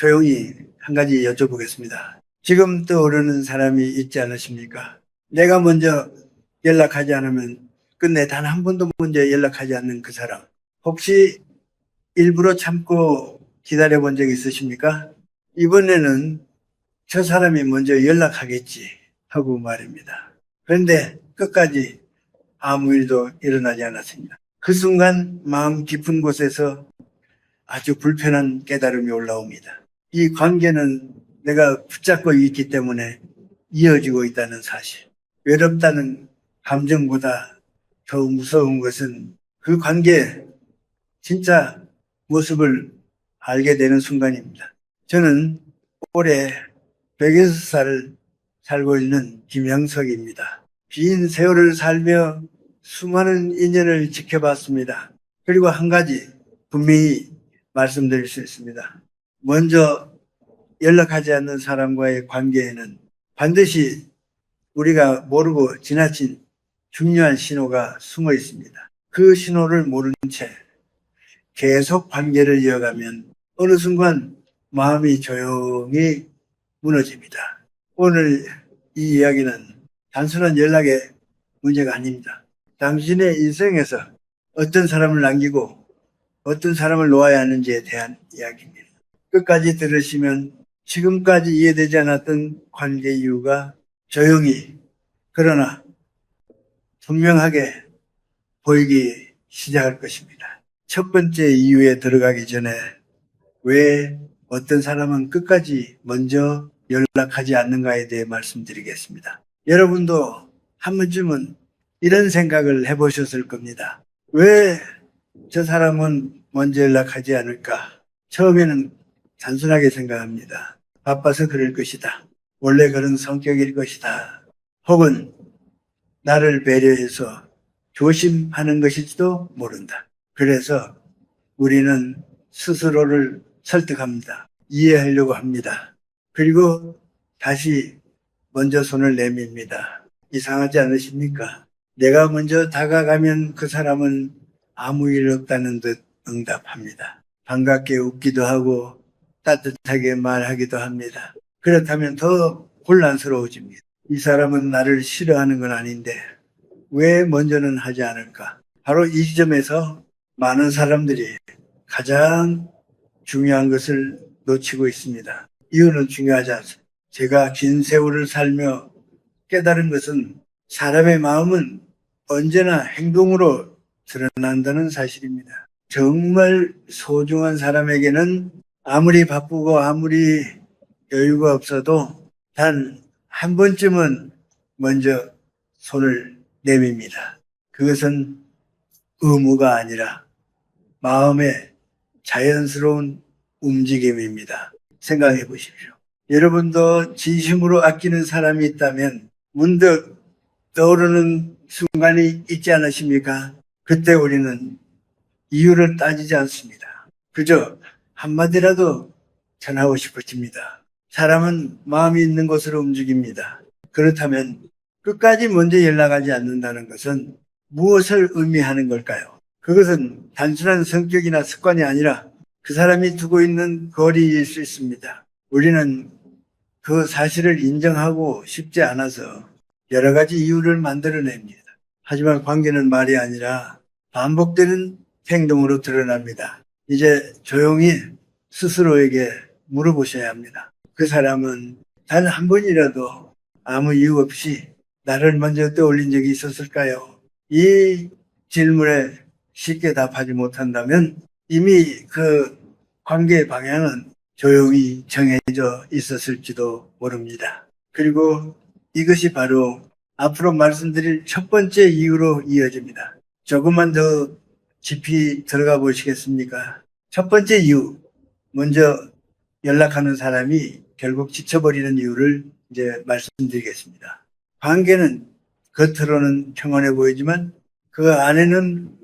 조용히 한 가지 여쭤보겠습니다. 지금 떠오르는 사람이 있지 않으십니까? 내가 먼저 연락하지 않으면 끝내 단 한 번도 먼저 연락하지 않는 그 사람. 혹시 일부러 참고 기다려 본 적 있으십니까? 이번에는 저 사람이 먼저 연락하겠지 하고 말입니다. 그런데 끝까지 아무 일도 일어나지 않았습니다. 그 순간 마음 깊은 곳에서 아주 불편한 깨달음이 올라옵니다. 이 관계는 내가 붙잡고 있기 때문에 이어지고 있다는 사실. 외롭다는 감정보다 더 무서운 것은 그 관계의 진짜 모습을 알게 되는 순간입니다. 저는 올해 106살을 살고 있는 김영석입니다. 긴 세월을 살며 수많은 인연을 지켜봤습니다. 그리고 한 가지 분명히 말씀드릴 수 있습니다. 먼저 연락하지 않는 사람과의 관계에는 반드시 우리가 모르고 지나친 중요한 신호가 숨어 있습니다. 그 신호를 모른 채 계속 관계를 이어가면 어느 순간 마음이 조용히 무너집니다. 오늘 이 이야기는 단순한 연락의 문제가 아닙니다. 당신의 인생에서 어떤 사람을 남기고 어떤 사람을 놓아야 하는지에 대한 이야기입니다. 끝까지 들으시면 지금까지 이해되지 않았던 관계 이유가 조용히 그러나 분명하게 보이기 시작할 것입니다. 첫 번째 이유에 들어가기 전에 왜 어떤 사람은 끝까지 먼저 연락하지 않는가에 대해 말씀드리겠습니다. 여러분도 한 번쯤은 이런 생각을 해보셨을 겁니다. 왜 저 사람은 먼저 연락하지 않을까? 처음에는 단순하게 생각합니다. 바빠서 그럴 것이다. 원래 그런 성격일 것이다. 혹은 나를 배려해서 조심하는 것일지도 모른다. 그래서 우리는 스스로를 설득합니다. 이해하려고 합니다. 그리고 다시 먼저 손을 내밉니다. 이상하지 않으십니까? 내가 먼저 다가가면 그 사람은 아무 일 없다는 듯 응답합니다. 반갑게 웃기도 하고 따뜻하게 말하기도 합니다. 그렇다면 더 혼란스러워집니다. 이 사람은 나를 싫어하는 건 아닌데 왜 먼저는 하지 않을까? 바로 이 지점에서 많은 사람들이 가장 중요한 것을 놓치고 있습니다. 이유는 중요하지 않습니다. 제가 긴 세월을 살며 깨달은 것은 사람의 마음은 언제나 행동으로 드러난다는 사실입니다. 정말 소중한 사람에게는 아무리 바쁘고 아무리 여유가 없어도 단 한 번쯤은 먼저 손을 내밉니다. 그것은 의무가 아니라 마음의 자연스러운 움직임입니다. 생각해 보십시오. 여러분도 진심으로 아끼는 사람이 있다면 문득 떠오르는 순간이 있지 않으십니까? 그때 우리는 이유를 따지지 않습니다. 그저 한마디라도 전하고 싶어집니다. 사람은 마음이 있는 곳으로 움직입니다. 그렇다면 끝까지 먼저 연락하지 않는다는 것은 무엇을 의미하는 걸까요? 그것은 단순한 성격이나 습관이 아니라 그 사람이 두고 있는 거리일 수 있습니다. 우리는 그 사실을 인정하고 싶지 않아서 여러 가지 이유를 만들어냅니다. 하지만 관계는 말이 아니라 반복되는 행동으로 드러납니다. 이제 조용히 스스로에게 물어보셔야 합니다. 그 사람은 단 한 번이라도 아무 이유 없이 나를 먼저 떠올린 적이 있었을까요? 이 질문에 쉽게 답하지 못한다면 이미 그 관계의 방향은 조용히 정해져 있었을지도 모릅니다. 그리고 이것이 바로 앞으로 말씀드릴 첫 번째 이유로 이어집니다. 조금만 더 깊이 들어가 보시겠습니까? 첫 번째 이유, 먼저 연락하는 사람이 결국 지쳐버리는 이유를 이제 말씀드리겠습니다. 관계는 겉으로는 평온해 보이지만 그 안에는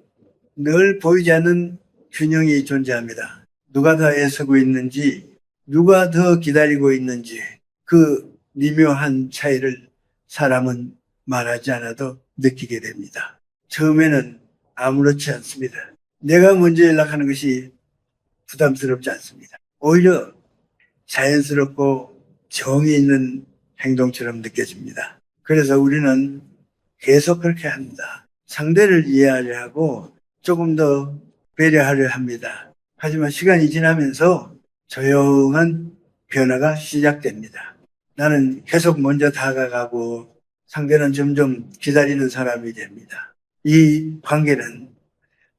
늘 보이지 않는 균형이 존재합니다. 누가 더 애쓰고 있는지, 누가 더 기다리고 있는지 그 미묘한 차이를 사람은 말하지 않아도 느끼게 됩니다. 처음에는 아무렇지 않습니다. 내가 먼저 연락하는 것이 부담스럽지 않습니다. 오히려 자연스럽고 정이 있는 행동처럼 느껴집니다. 그래서 우리는 계속 그렇게 합니다. 상대를 이해하려 하고 조금 더 배려하려 합니다. 하지만 시간이 지나면서 조용한 변화가 시작됩니다. 나는 계속 먼저 다가가고 상대는 점점 기다리는 사람이 됩니다. 이 관계는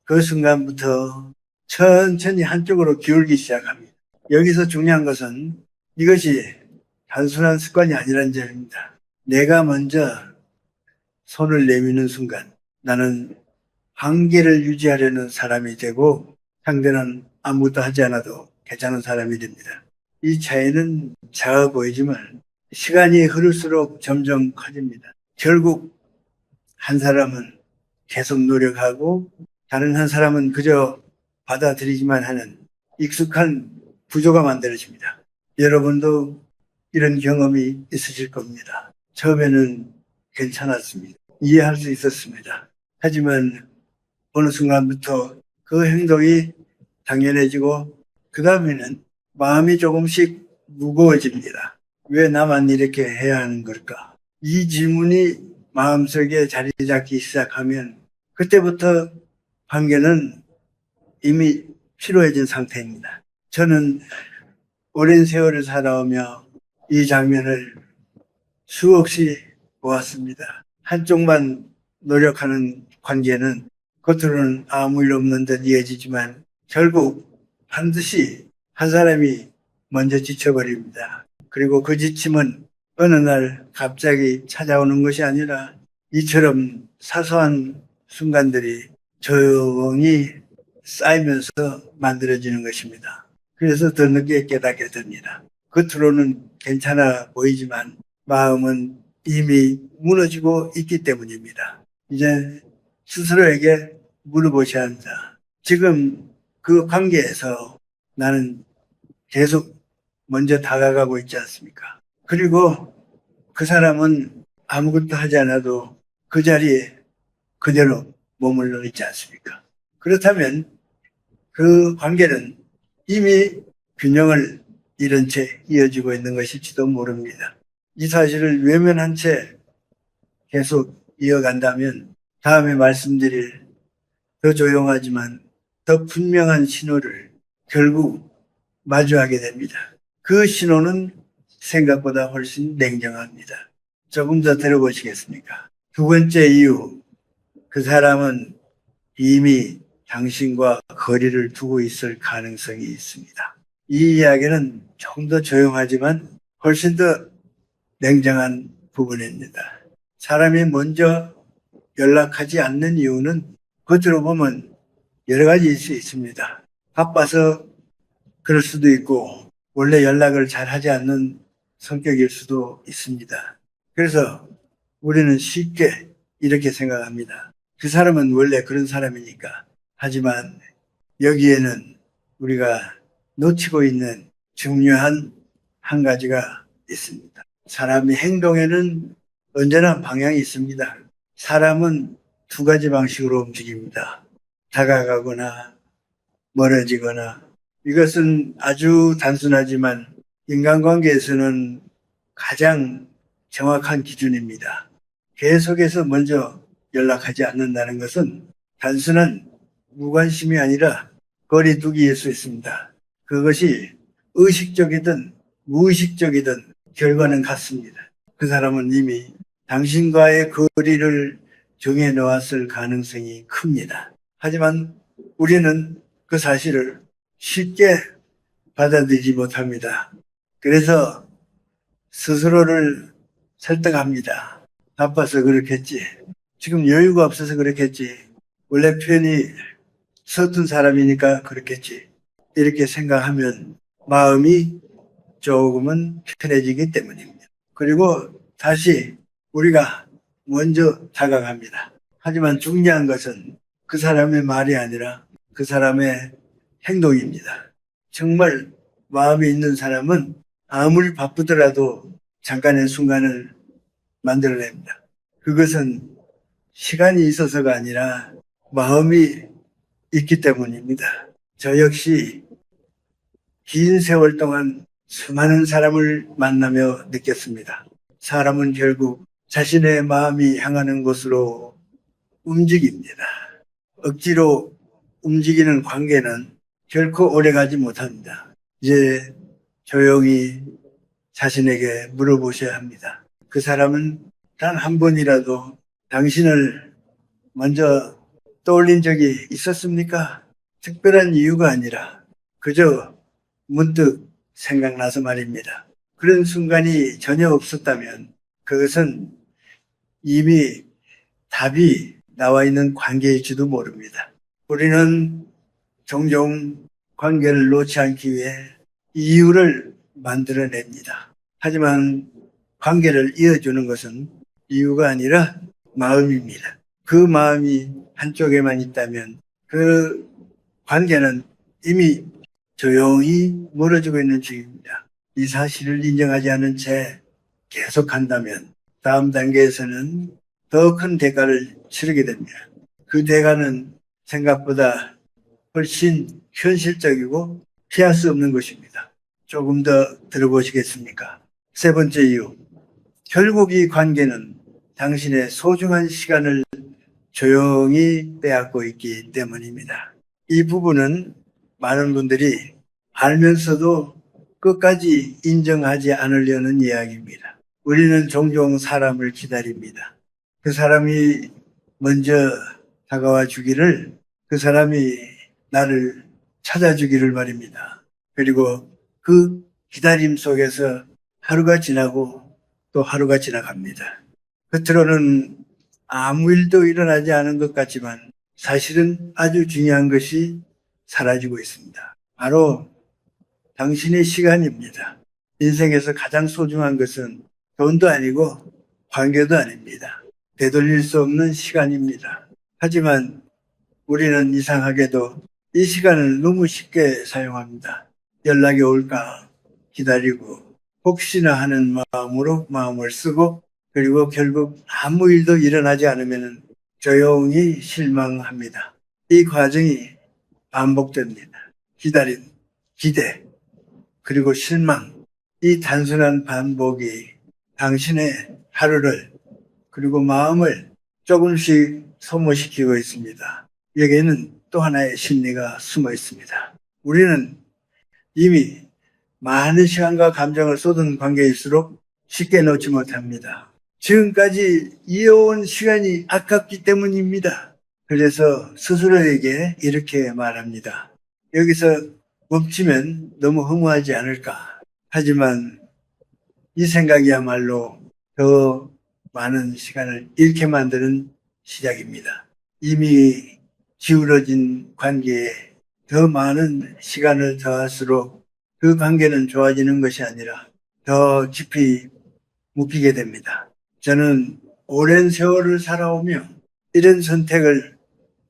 그 순간부터 천천히 한쪽으로 기울기 시작합니다. 여기서 중요한 것은 이것이 단순한 습관이 아니라는 점입니다. 내가 먼저 손을 내미는 순간 나는 관계를 유지하려는 사람이 되고 상대는 아무것도 하지 않아도 괜찮은 사람이 됩니다. 이 차이는 작아 보이지만 시간이 흐를수록 점점 커집니다. 결국 한 사람은 계속 노력하고 다른 한 사람은 그저 받아들이기만 하는 익숙한 구조가 만들어집니다. 여러분도 이런 경험이 있으실 겁니다. 처음에는 괜찮았습니다. 이해할 수 있었습니다. 하지만 어느 순간부터 그 행동이 당연해지고 그 다음에는 마음이 조금씩 무거워집니다. 왜 나만 이렇게 해야 하는 걸까? 이 질문이 마음속에 자리 잡기 시작하면 그때부터 관계는 이미 피로해진 상태입니다. 저는 오랜 세월을 살아오며 이 장면을 수없이 보았습니다. 한쪽만 노력하는 관계는 겉으로는 아무 일 없는 듯 이어지지만 결국 반드시 한 사람이 먼저 지쳐버립니다. 그리고 그 지침은 어느 날 갑자기 찾아오는 것이 아니라 이처럼 사소한 순간들이 조용히 쌓이면서 만들어지는 것입니다. 그래서 더 늦게 깨닫게 됩니다. 겉으로는 괜찮아 보이지만 마음은 이미 무너지고 있기 때문입니다. 이제 스스로에게 물어보셔야 합니다. 지금 그 관계에서 나는 계속 먼저 다가가고 있지 않습니까? 그리고 그 사람은 아무것도 하지 않아도 그 자리에 그대로 머물러 있지 않습니까? 그렇다면 그 관계는 이미 균형을 잃은 채 이어지고 있는 것일지도 모릅니다. 이 사실을 외면한 채 계속 이어간다면 다음에 말씀드릴 더 조용하지만 더 분명한 신호를 결국 마주하게 됩니다. 그 신호는 생각보다 훨씬 냉정합니다. 조금 더 들어보시겠습니까? 두 번째 이유, 그 사람은 이미 당신과 거리를 두고 있을 가능성이 있습니다. 이 이야기는 조금 더 조용하지만 훨씬 더 냉정한 부분입니다. 사람이 먼저 연락하지 않는 이유는 겉으로 보면 여러 가지일 수 있습니다. 바빠서 그럴 수도 있고 원래 연락을 잘 하지 않는 성격일 수도 있습니다. 그래서 우리는 쉽게 이렇게 생각합니다. 그 사람은 원래 그런 사람이니까. 하지만 여기에는 우리가 놓치고 있는 중요한 한 가지가 있습니다. 사람의 행동에는 언제나 방향이 있습니다. 사람은 두 가지 방식으로 움직입니다. 다가가거나 멀어지거나. 이것은 아주 단순하지만 인간관계에서는 가장 정확한 기준입니다. 계속해서 먼저 연락하지 않는다는 것은 단순한 무관심이 아니라 거리두기일 수 있습니다. 그것이 의식적이든 무의식적이든 결과는 같습니다. 그 사람은 이미 당신과의 거리를 정해 놓았을 가능성이 큽니다. 하지만 우리는 그 사실을 쉽게 받아들이지 못합니다. 그래서 스스로를 설득합니다. 바빠서 그렇겠지. 지금 여유가 없어서 그렇겠지. 원래 편히 서툰 사람이니까 그렇겠지. 이렇게 생각하면 마음이 조금은 편해지기 때문입니다. 그리고 다시 우리가 먼저 다가갑니다. 하지만 중요한 것은 그 사람의 말이 아니라 그 사람의 행동입니다. 정말 마음이 있는 사람은 아무리 바쁘더라도 잠깐의 순간을 만들어냅니다. 그것은 시간이 있어서가 아니라 마음이 있기 때문입니다. 저 역시 긴 세월 동안 수많은 사람을 만나며 느꼈습니다. 사람은 결국 자신의 마음이 향하는 곳으로 움직입니다. 억지로 움직이는 관계는 결코 오래가지 못합니다. 이제 조용히 자신에게 물어보셔야 합니다. 그 사람은 단 한 번이라도 당신을 먼저 떠올린 적이 있었습니까? 특별한 이유가 아니라 그저 문득 생각나서 말입니다. 그런 순간이 전혀 없었다면 그것은 이미 답이 나와 있는 관계일지도 모릅니다. 우리는 종종 관계를 놓지 않기 위해 이유를 만들어냅니다. 하지만 관계를 이어주는 것은 이유가 아니라 마음입니다. 그 마음이 한쪽에만 있다면 그 관계는 이미 조용히 멀어지고 있는 중입니다. 이 사실을 인정하지 않은 채 계속한다면 다음 단계에서는 더 큰 대가를 치르게 됩니다. 그 대가는 생각보다 훨씬 현실적이고 피할 수 없는 것입니다. 조금 더 들어보시겠습니까? 세 번째 이유. 결국 이 관계는 당신의 소중한 시간을 조용히 빼앗고 있기 때문입니다. 이 부분은 많은 분들이 알면서도 끝까지 인정하지 않으려는 이야기입니다. 우리는 종종 사람을 기다립니다. 그 사람이 먼저 다가와 주기를, 그 사람이 나를 찾아주기를 말입니다. 그리고 그 기다림 속에서 하루가 지나고 또 하루가 지나갑니다. 겉으로는 아무 일도 일어나지 않은 것 같지만 사실은 아주 중요한 것이 사라지고 있습니다. 바로 당신의 시간입니다. 인생에서 가장 소중한 것은 돈도 아니고 관계도 아닙니다. 되돌릴 수 없는 시간입니다. 하지만 우리는 이상하게도 이 시간을 너무 쉽게 사용합니다. 연락이 올까 기다리고 혹시나 하는 마음으로 마음을 쓰고 그리고 결국 아무 일도 일어나지 않으면 조용히 실망합니다. 이 과정이 반복됩니다. 기다림, 기대, 그리고 실망. 이 단순한 반복이 당신의 하루를 그리고 마음을 조금씩 소모시키고 있습니다. 여기에는 또 하나의 심리가 숨어 있습니다. 우리는 이미 많은 시간과 감정을 쏟은 관계일수록 쉽게 놓지 못합니다. 지금까지 이어온 시간이 아깝기 때문입니다. 그래서 스스로에게 이렇게 말합니다. 여기서 멈추면 너무 허무하지 않을까. 하지만 이 생각이야말로 더 많은 시간을 잃게 만드는 시작입니다. 이미 기울어진 관계에 더 많은 시간을 더할수록 그 관계는 좋아지는 것이 아니라 더 깊이 묶이게 됩니다. 저는 오랜 세월을 살아오며 이런 선택을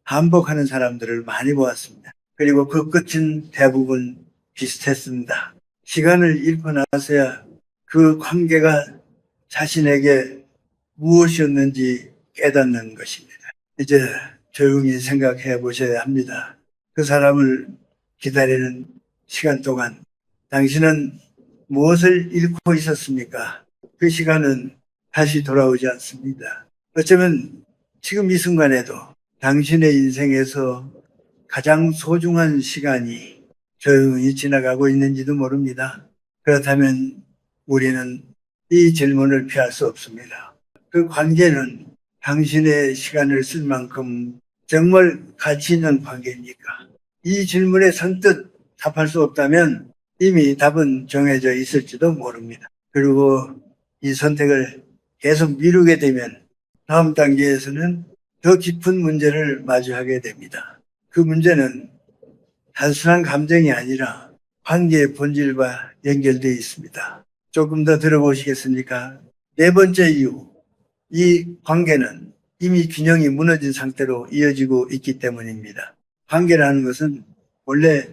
반복하는 사람들을 많이 보았습니다. 그리고 그 끝은 대부분 비슷했습니다. 시간을 잃고 나서야 그 관계가 자신에게 무엇이었는지 깨닫는 것입니다. 이제 조용히 생각해 보셔야 합니다. 그 사람을 기다리는 시간 동안 당신은 무엇을 잃고 있었습니까? 그 시간은 다시 돌아오지 않습니다. 어쩌면 지금 이 순간에도 당신의 인생에서 가장 소중한 시간이 조용히 지나가고 있는지도 모릅니다. 그렇다면 우리는 이 질문을 피할 수 없습니다. 그 관계는 당신의 시간을 쓸 만큼 정말 가치 있는 관계입니까? 이 질문에 선뜻 답할 수 없다면 이미 답은 정해져 있을지도 모릅니다. 그리고 이 선택을 계속 미루게 되면 다음 단계에서는 더 깊은 문제를 마주하게 됩니다. 그 문제는 단순한 감정이 아니라 관계의 본질과 연결되어 있습니다. 조금 더 들어보시겠습니까? 네 번째 이유. 이 관계는 이미 균형이 무너진 상태로 이어지고 있기 때문입니다. 관계라는 것은 원래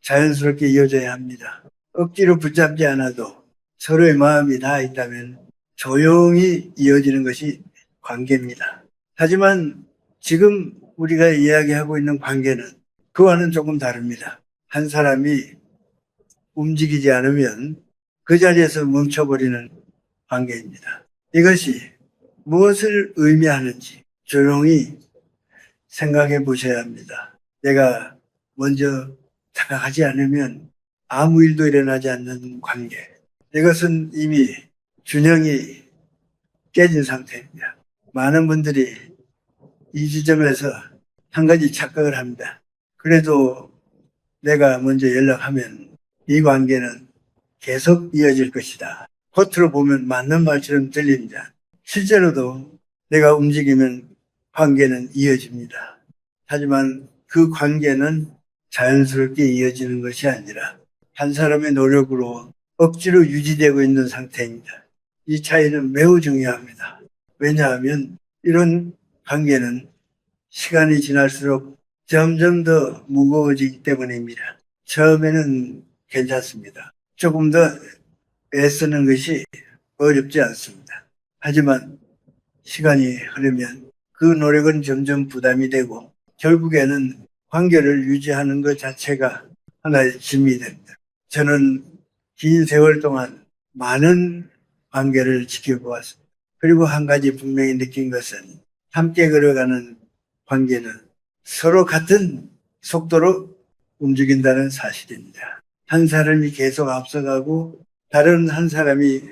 자연스럽게 이어져야 합니다. 억지로 붙잡지 않아도 서로의 마음이 닿아 있다면 조용히 이어지는 것이 관계입니다. 하지만 지금 우리가 이야기하고 있는 관계는 그와는 조금 다릅니다. 한 사람이 움직이지 않으면 그 자리에서 멈춰버리는 관계입니다. 이것이 무엇을 의미하는지 조용히 생각해 보셔야 합니다. 내가 먼저 다가가지 않으면 아무 일도 일어나지 않는 관계. 이것은 이미 균형이 깨진 상태입니다. 많은 분들이 이 지점에서 한 가지 착각을 합니다. 그래도 내가 먼저 연락하면 이 관계는 계속 이어질 것이다. 겉으로 보면 맞는 말처럼 들립니다. 실제로도 내가 움직이면 관계는 이어집니다. 하지만 그 관계는 자연스럽게 이어지는 것이 아니라 한 사람의 노력으로 억지로 유지되고 있는 상태입니다. 이 차이는 매우 중요합니다. 왜냐하면 이런 관계는 시간이 지날수록 점점 더 무거워지기 때문입니다. 처음에는 괜찮습니다. 조금 더 애쓰는 것이 어렵지 않습니다. 하지만 시간이 흐르면 그 노력은 점점 부담이 되고 결국에는 관계를 유지하는 것 자체가 하나의 짐이 됩니다. 저는 긴 세월 동안 많은 관계를 지켜보았습니다. 그리고 한 가지 분명히 느낀 것은 함께 걸어가는 관계는 서로 같은 속도로 움직인다는 사실입니다. 한 사람이 계속 앞서가고 다른 한 사람이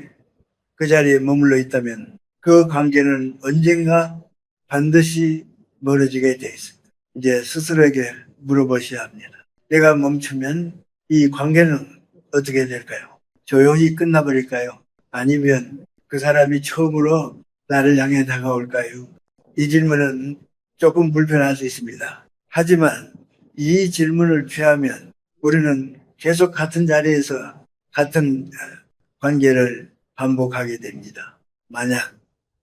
그 자리에 머물러 있다면 그 관계는 언젠가 반드시 멀어지게 돼 있습니다. 이제 스스로에게 물어보셔야 합니다. 내가 멈추면 이 관계는 어떻게 될까요? 조용히 끝나버릴까요? 아니면 그 사람이 처음으로 나를 향해 다가올까요? 이 질문은 조금 불편할 수 있습니다. 하지만 이 질문을 피하면 우리는 계속 같은 자리에서 같은 관계를 반복하게 됩니다. 만약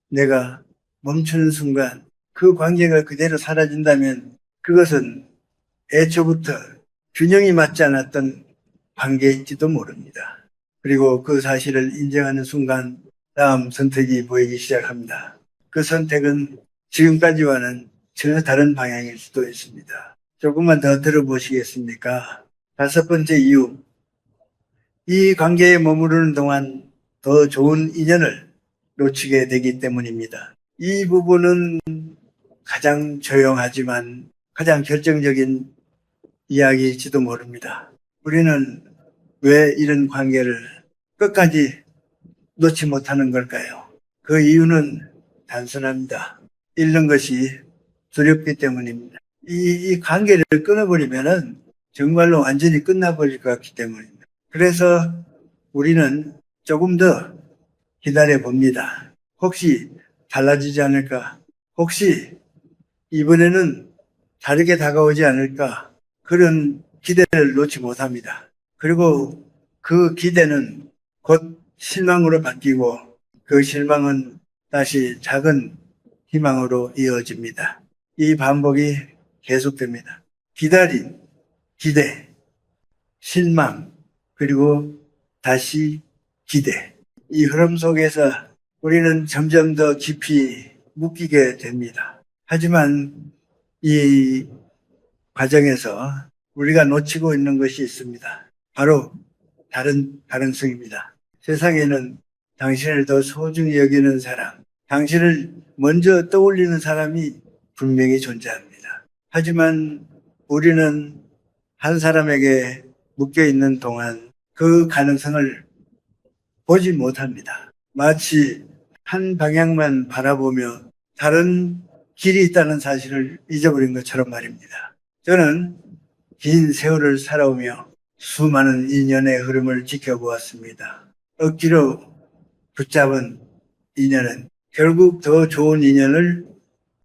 내가 멈추는 순간 그 관계가 그대로 사라진다면 그것은 애초부터 균형이 맞지 않았던 관계일지도 모릅니다. 그리고 그 사실을 인정하는 순간 다음 선택이 보이기 시작합니다. 그 선택은 지금까지와는 전혀 다른 방향일 수도 있습니다. 조금만 더 들어보시겠습니까? 다섯 번째 이유. 이 관계에 머무르는 동안 더 좋은 인연을 놓치게 되기 때문입니다. 이 부분은 가장 조용하지만 가장 결정적인 이야기일지도 모릅니다. 우리는 왜 이런 관계를 끝까지 놓지 못하는 걸까요? 그 이유는 단순합니다. 잃는 것이 두렵기 때문입니다. 이 관계를 끊어버리면은 정말로 완전히 끝나버릴 것 같기 때문입니다. 그래서 우리는 조금 더 기다려 봅니다. 혹시 달라지지 않을까? 혹시 이번에는 다르게 다가오지 않을까? 그런 기대를 놓지 못합니다. 그리고 그 기대는 곧 실망으로 바뀌고 그 실망은 다시 작은 희망으로 이어집니다. 이 반복이 계속됩니다. 기다림, 기대, 실망, 그리고 다시 기대. 이 흐름 속에서 우리는 점점 더 깊이 묶이게 됩니다. 하지만 이 과정에서 우리가 놓치고 있는 것이 있습니다. 바로 다른 가능성입니다. 세상에는 당신을 더 소중히 여기는 사람, 당신을 먼저 떠올리는 사람이 분명히 존재합니다. 하지만 우리는 한 사람에게 묶여 있는 동안 그 가능성을 보지 못합니다. 마치 한 방향만 바라보며 다른 길이 있다는 사실을 잊어버린 것처럼 말입니다. 저는 긴 세월을 살아오며 수많은 인연의 흐름을 지켜보았습니다. 억지로 붙잡은 인연은 결국 더 좋은 인연을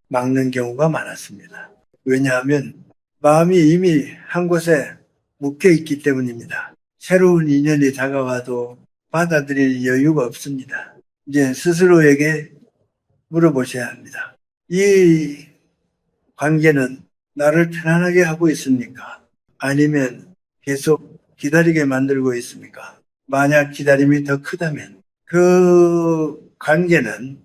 막는 경우가 많았습니다. 왜냐하면 마음이 이미 한 곳에 묶여 있기 때문입니다. 새로운 인연이 다가와도 받아들일 여유가 없습니다. 이제 스스로에게 물어보셔야 합니다. 이 관계는 나를 편안하게 하고 있습니까? 아니면 계속 기다리게 만들고 있습니까? 만약 기다림이 더 크다면 그 관계는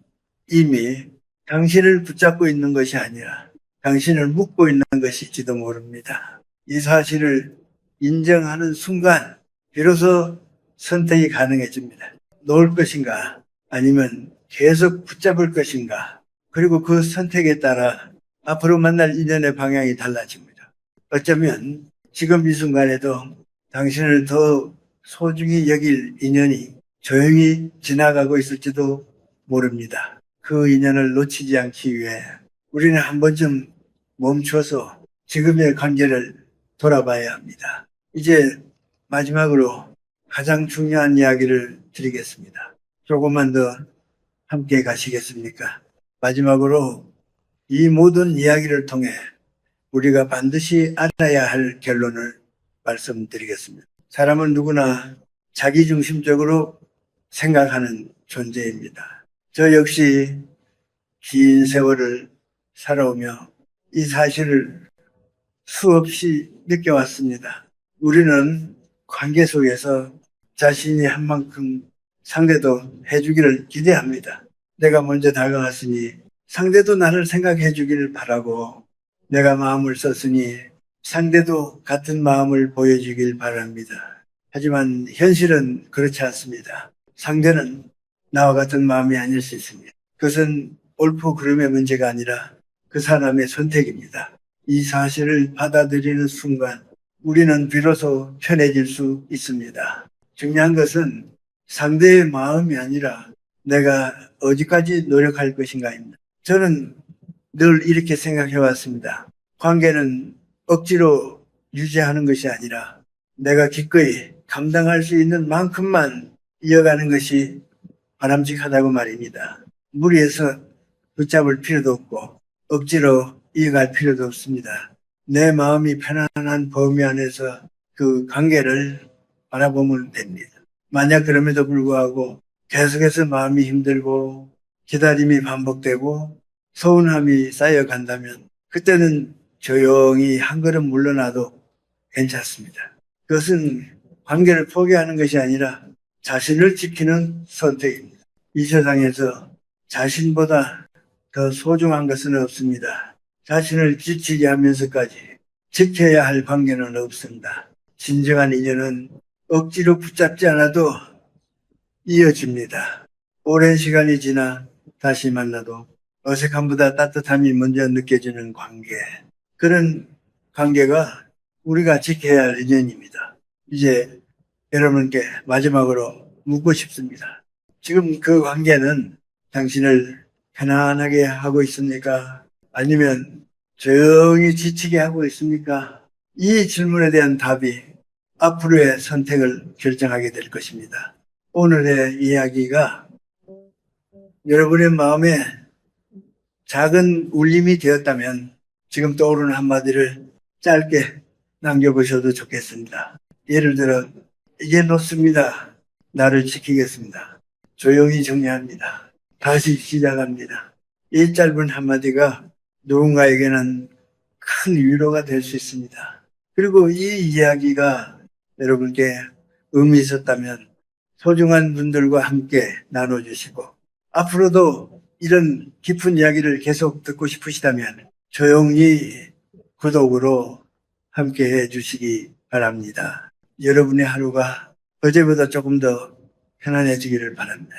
이미 당신을 붙잡고 있는 것이 아니라 당신을 묶고 있는 것일지도 모릅니다. 이 사실을 인정하는 순간 비로소 선택이 가능해집니다. 놓을 것인가 아니면 계속 붙잡을 것인가, 그리고 그 선택에 따라 앞으로 만날 인연의 방향이 달라집니다. 어쩌면 지금 이 순간에도 당신을 더 소중히 여길 인연이 조용히 지나가고 있을지도 모릅니다. 그 인연을 놓치지 않기 위해 우리는 한 번쯤 멈춰서 지금의 관계를 돌아봐야 합니다. 이제 마지막으로 가장 중요한 이야기를 드리겠습니다. 조금만 더 함께 가시겠습니까? 마지막으로 이 모든 이야기를 통해 우리가 반드시 알아야 할 결론을 말씀드리겠습니다. 사람은 누구나 자기중심적으로 생각하는 존재입니다. 저 역시 긴 세월을 살아오며 이 사실을 수없이 느껴왔습니다. 우리는 관계 속에서 자신이 한 만큼 상대도 해주기를 기대합니다. 내가 먼저 다가갔으니 상대도 나를 생각해 주기를 바라고, 내가 마음을 썼으니 상대도 같은 마음을 보여주길 바랍니다. 하지만 현실은 그렇지 않습니다. 상대는 나와 같은 마음이 아닐 수 있습니다. 그것은 옳고 그름의 문제가 아니라 그 사람의 선택입니다. 이 사실을 받아들이는 순간 우리는 비로소 편해질 수 있습니다. 중요한 것은 상대의 마음이 아니라 내가 어디까지 노력할 것인가입니다. 저는 늘 이렇게 생각해 왔습니다. 관계는 억지로 유지하는 것이 아니라 내가 기꺼이 감당할 수 있는 만큼만 이어가는 것이 바람직하다고 말입니다. 무리해서 붙잡을 필요도 없고 억지로 이어갈 필요도 없습니다. 내 마음이 편안한 범위 안에서 그 관계를 바라보면 됩니다. 만약 그럼에도 불구하고 계속해서 마음이 힘들고 기다림이 반복되고 서운함이 쌓여간다면 그때는 조용히 한 걸음 물러나도 괜찮습니다. 그것은 관계를 포기하는 것이 아니라 자신을 지키는 선택입니다. 이 세상에서 자신보다 더 소중한 것은 없습니다. 자신을 지치게 하면서까지 지켜야 할 관계는 없습니다. 진정한 인연은 억지로 붙잡지 않아도 이어집니다. 오랜 시간이 지나 다시 만나도 어색함보다 따뜻함이 먼저 느껴지는 관계. 그런 관계가 우리가 지켜야 할 인연입니다. 이제 여러분께 마지막으로 묻고 싶습니다. 지금 그 관계는 당신을 편안하게 하고 있습니까? 아니면 조용히 지치게 하고 있습니까? 이 질문에 대한 답이 앞으로의 선택을 결정하게 될 것입니다. 오늘의 이야기가 여러분의 마음에 작은 울림이 되었다면 지금 떠오르는 한마디를 짧게 남겨보셔도 좋겠습니다. 예를 들어, 이제 놓습니다. 나를 지키겠습니다. 조용히 정리합니다. 다시 시작합니다. 이 짧은 한마디가 누군가에게는 큰 위로가 될 수 있습니다. 그리고 이 이야기가 여러분께 의미 있었다면 소중한 분들과 함께 나눠주시고, 앞으로도 이런 깊은 이야기를 계속 듣고 싶으시다면 조용히 구독으로 함께 해주시기 바랍니다. 여러분의 하루가 어제보다 조금 더 편안해지기를 바랍니다.